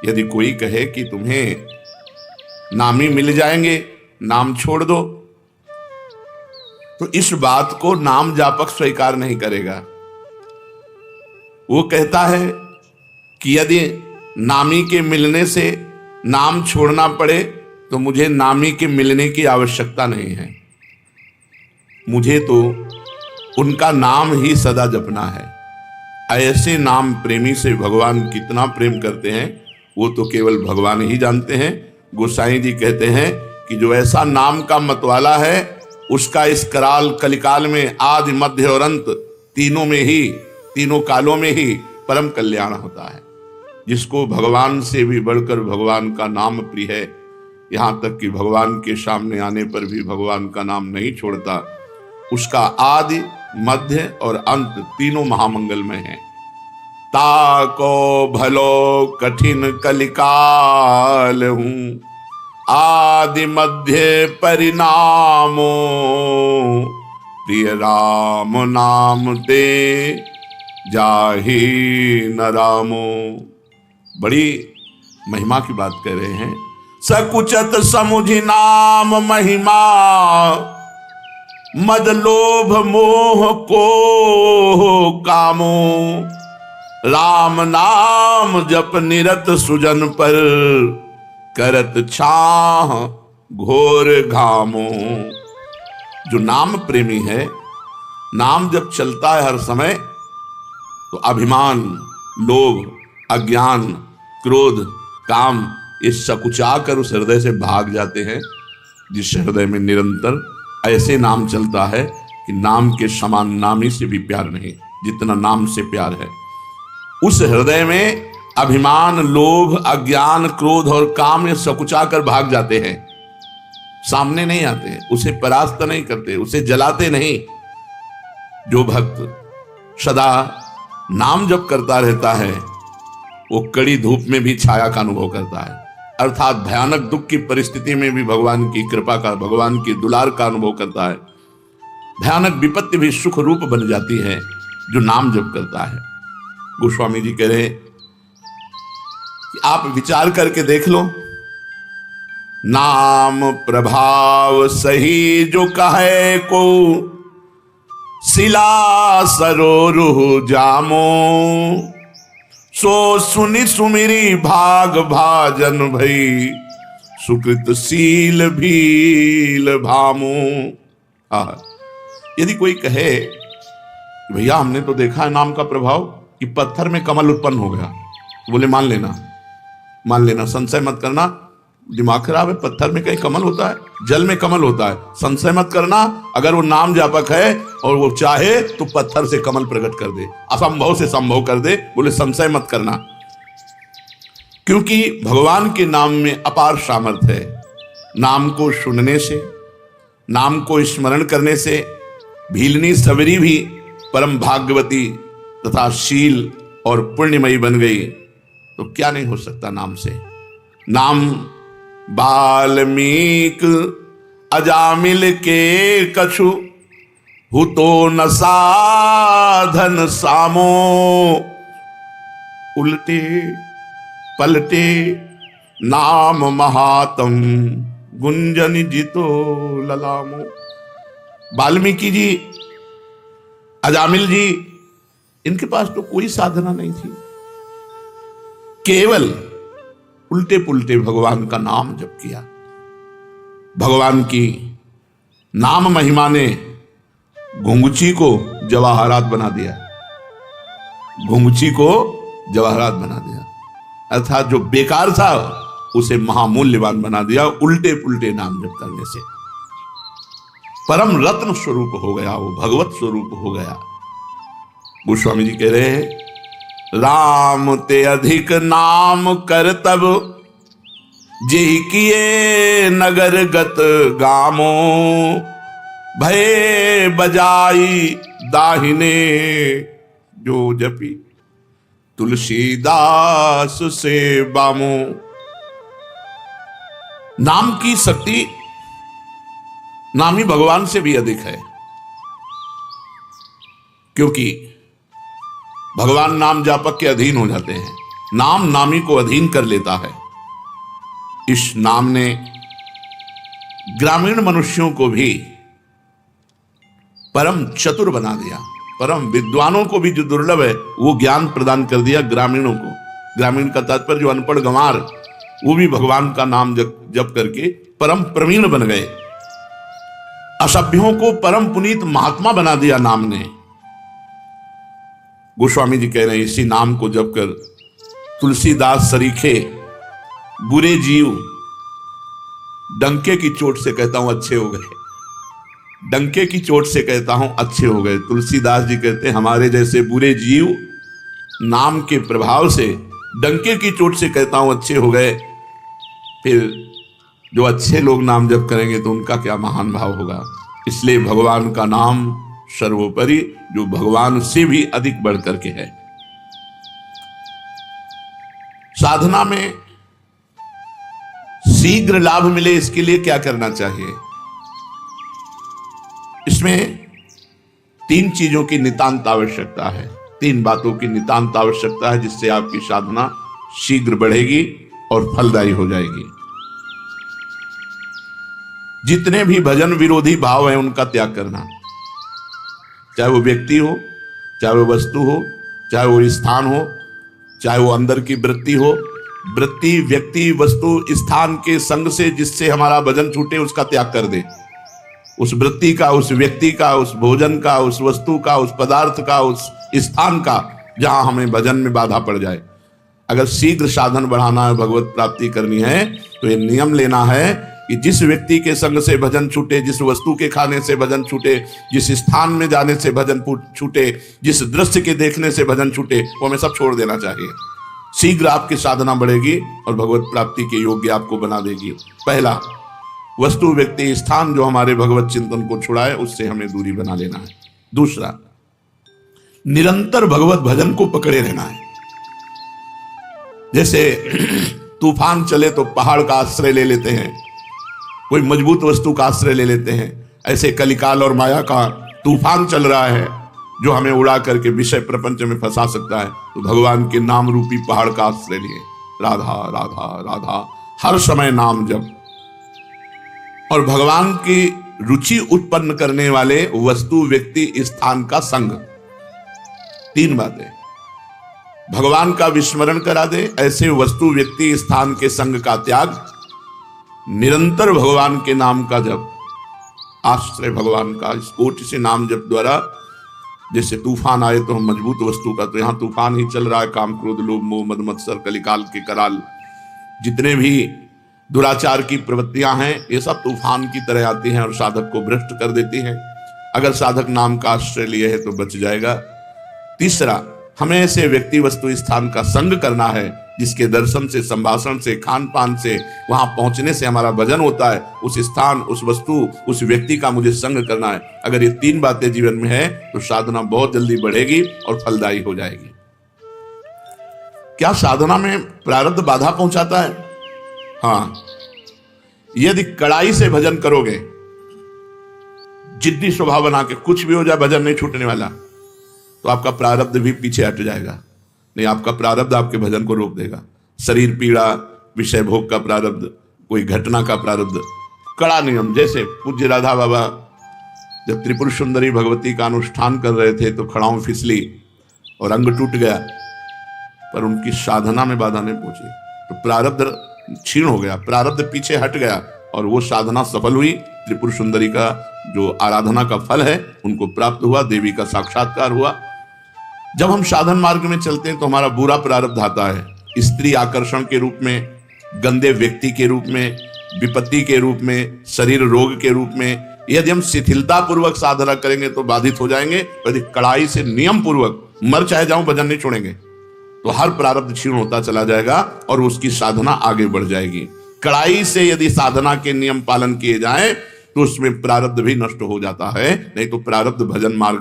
यदि कोई कहे कि तुम्हें नामी मिल जाएंगे, नाम छोड़ दो, तो इस बात को नाम जापक स्वीकार नहीं करेगा। वो कहता है कि यदि नामी के मिलने से नाम छोड़ना पड़े तो मुझे नामी के मिलने की आवश्यकता नहीं है, मुझे तो उनका नाम ही सदा जपना है। ऐसे नाम प्रेमी से भगवान कितना प्रेम करते हैं वो तो केवल भगवान ही जानते हैं। गोसाई जी कहते हैं कि जो ऐसा नाम का मतवाला है उसका इस कराल कलिकाल में आदि मध्य और अंत तीनों में ही, तीनों कालों में ही परम कल्याण होता है। जिसको भगवान से भी बढ़कर भगवान का नाम प्रिय है, यहां तक कि भगवान के सामने आने पर भी भगवान का नाम नहीं छोड़ता, उसका आदि मध्य और अंत तीनों महामंगलमय हैं। ताको भलो कठिन कलिकाल हूं, आदि मध्य परिणामो, प्रिय राम नाम ते जाहि न रामो। बड़ी महिमा की बात कर रहे हैं। सकुचत समुझि नाम महिमा, मद लोभ मोह को कामो, राम नाम जप निरत सुजन पर, करत छाह घोर घामो। जो नाम प्रेमी है, नाम जब चलता है हर समय तो अभिमान, लोभ, अज्ञान, क्रोध, काम ये सकुचा कर उस हृदय से भाग जाते हैं। जिस हृदय में निरंतर ऐसे नाम चलता है कि नाम के समान नामी से भी प्यार नहीं, जितना नाम से प्यार है, उस हृदय में अभिमान, लोभ, अज्ञान, क्रोध और काम ये सकुचा कर भाग जाते हैं। सामने नहीं आते, उसे परास्त नहीं करते, उसे जलाते नहीं। जो भक्त सदा नाम जप करता रहता है वो कड़ी धूप में भी छाया का अनुभव करता है, अर्थात भयानक दुख की परिस्थिति में भी भगवान की कृपा का, भगवान की दुलार का अनुभव करता है। भयानक विपत्ति भी सुख रूप बन जाती है जो नाम जप करता है। गोस्वामी जी कह रहे कि आप विचार करके देख लो, नाम प्रभाव सही जो कहे को, शिला सरोरुह जामो, सो सुनि सुमिरी भाग भाजन भई, सुकृत शील भील भामो। यदि कोई कहे भैया हमने तो देखा है नाम का प्रभाव कि पत्थर में कमल उत्पन्न हो गया, बोले मान लेना, मान लेना, संशय मत करना, दिमाग खराब है, पत्थर में कहीं कमल होता है, जल में कमल होता है, संशय मत करना। अगर वो नाम जापक है और वो चाहे तो पत्थर से कमल प्रकट कर दे, असंभव से संभव कर दे, बोले संशय मत करना। क्योंकि भगवान के नाम में अपार सामर्थ्य है। नाम को सुनने से, नाम को स्मरण करने से भीलनी सवरी भी परम भाग्यवती तथा शील और पुण्यमयी बन गई। तो क्या नहीं हो सकता नाम से। नाम वाल्मीक अजामिल के कछु, हुतो न साधन सामो, उल्टे पलटे नाम महातम, गुंजन जितो ललामो। वाल्मीकि जी, अजामिल जी, इनके पास तो कोई साधना नहीं थी, केवल उल्टे पुल्टे भगवान का नाम जप किया। भगवान की नाम महिमा ने घुंघची को जवाहरात बना दिया, घुंघची को जवाहरात बना दिया, अर्थात जो बेकार था उसे महामूल्यवान बना दिया। उल्टे पुल्टे नाम जप करने से परम रत्न स्वरूप हो गया, वो भगवत स्वरूप हो गया। गोस्वामी जी कह रहे हैं, राम ते अधिक नाम कर तब, जेहि किए नगर गत गामो, भय बजाई दाहिने, जो जपी तुलसीदास से बामो। नाम की शक्ति नामी भगवान से भी अधिक है, क्योंकि भगवान नाम जापक के अधीन हो जाते हैं। नाम नामी को अधीन कर लेता है। इस नाम ने ग्रामीण मनुष्यों को भी परम चतुर बना दिया, परम विद्वानों को भी जो दुर्लभ है वो ज्ञान प्रदान कर दिया ग्रामीणों को। ग्रामीण का तात्पर्य जो अनपढ़ गंवार, वो भी भगवान का नाम जप करके परम प्रवीण बन गए। असभ्यों को परम पुनीत महात्मा बना दिया नाम ने। गोस्वामी जी कह रहे हैं इसी नाम को जप कर तुलसीदास सरीखे बुरे जीव डंके की चोट से कहता हूं अच्छे हो गए, डंके की चोट से कहता हूं अच्छे हो गए। तुलसीदास जी कहते हैं हमारे जैसे बुरे जीव नाम के प्रभाव से डंके की चोट से कहता हूं अच्छे हो गए। फिर जो अच्छे लोग नाम जप करेंगे तो उनका क्या महान भाव होगा। इसलिए भगवान का नाम सर्वोपरि, जो भगवान से भी अधिक बढ़ करके है। साधना में शीघ्र लाभ मिले इसके लिए क्या करना चाहिए। इसमें 3 चीजों की नितांत आवश्यकता है, 3 बातों की नितांत आवश्यकता है जिससे आपकी साधना शीघ्र बढ़ेगी और फलदायी हो जाएगी। जितने भी भजन विरोधी भाव हैं उनका त्याग करना, चाहे वो व्यक्ति हो, चाहे वो वस्तु हो, चाहे वो स्थान हो, चाहे वो अंदर की वृत्ति हो। वृत्ति, व्यक्ति, वस्तु, स्थान के संग से जिससे हमारा भजन छूटे उसका त्याग कर दे। उस वृत्ति का, उस व्यक्ति का, उस भोजन का, उस वस्तु का, उस पदार्थ का, उस स्थान का जहां हमें भजन में बाधा पड़ जाए। अगर शीघ्र साधन बढ़ाना है, भगवत प्राप्ति करनी है, तो ये नियम लेना है कि जिस व्यक्ति के संग से भजन छूटे, जिस वस्तु के खाने से भजन छूटे, जिस स्थान में जाने से भजन छूटे, जिस दृश्य के देखने से भजन छूटे, वो हमें सब छोड़ देना चाहिए। शीघ्र आपकी साधना बढ़ेगी और भगवत प्राप्ति के योग्य आपको बना देगी। पहला, वस्तु, व्यक्ति, स्थान जो हमारे भगवत चिंतन को छुड़ाए उससे हमें दूरी बना लेना है। दूसरा, निरंतर भगवत भजन को पकड़े रहना है। जैसे तूफान चले तो पहाड़ का आश्रय ले लेते हैं, कोई मजबूत वस्तु का आश्रय ले लेते हैं, ऐसे कलिकाल और माया का तूफान चल रहा है जो हमें उड़ा करके विषय प्रपंच में फंसा सकता है। तो भगवान के नाम रूपी पहाड़ का आश्रय लिए, राधा राधा राधा, हर समय नाम जप। और भगवान की रुचि उत्पन्न करने वाले वस्तु, व्यक्ति, स्थान का संग। 3 बातें, भगवान का विस्मरण करा दे, ऐसे वस्तु, व्यक्ति, स्थान के संग का त्याग, निरंतर भगवान के नाम का जप, आश्रय भगवान का। इस कोटि से नाम जप द्वारा जैसे तूफान आए तो हम मजबूत वस्तु का, तो यहां तूफान ही चल रहा है, काम, क्रोध, लोभ, मोह, मद, मत्सर, कलिकाल के कराल, जितने भी दुराचार की प्रवृत्तियां हैं ये सब तूफान की तरह आती हैं और साधक को भ्रष्ट कर देती हैं। अगर साधक नाम का आश्रय लिए है तो बच जाएगा। तीसरा, हमें ऐसे व्यक्ति, वस्तु, स्थान का संग करना है जिसके दर्शन से, संभाषण से, खान पान से, वहां पहुंचने से हमारा भजन होता है। उस स्थान, उस वस्तु, उस व्यक्ति का मुझे संग करना है। अगर ये 3 बातें जीवन में है तो साधना बहुत जल्दी बढ़ेगी और फलदायी हो जाएगी। क्या साधना में प्रारब्ध बाधा पहुंचाता है? हाँ, यदि कड़ाई से भजन करोगे, जिद्दी स्वभाव बना के, कुछ भी हो जाए भजन नहीं छूटने वाला, तो आपका प्रारब्ध भी पीछे हट जाएगा। नहीं, आपका प्रारब्ध आपके भजन को रोक देगा। शरीर पीड़ा, विषय भोग का प्रारब्ध, कोई घटना का प्रारब्ध, कड़ा नियम। जैसे पूज्य राधा बाबा जब त्रिपुर सुंदरी भगवती का अनुष्ठान कर रहे थे तो खड़ाऊं फिसली और अंग टूट गया, पर उनकी साधना में बाधा नहीं पहुंची, तो प्रारब्ध क्षीण हो गया, प्रारब्ध पीछे हट गया और वो साधना सफल हुई। त्रिपुर सुंदरी का जो आराधना का फल है उनको प्राप्त हुआ, देवी का साक्षात्कार हुआ। जब हम साधन मार्ग में चलते हैं तो हमारा बुरा प्रारब्ध आता है, स्त्री आकर्षण के रूप में, गंदे व्यक्ति के रूप में, विपत्ति के रूप में, शरीर रोग के रूप में। यदि हम शिथिलता पूर्वक साधना करेंगे तो बाधित हो जाएंगे। यदि कड़ाई से नियम पूर्वक, मर चाहे जाऊं भजन नहीं छोड़ेंगे, तो हर प्रारब्ध क्षीण होता चला जाएगा और उसकी साधना आगे बढ़ जाएगी। कड़ाई से यदि साधना के नियम पालन किए जाएं तो उसमें प्रारब्ध भी नष्ट हो जाता है। नहीं तो प्रारब्ध भजन मार्ग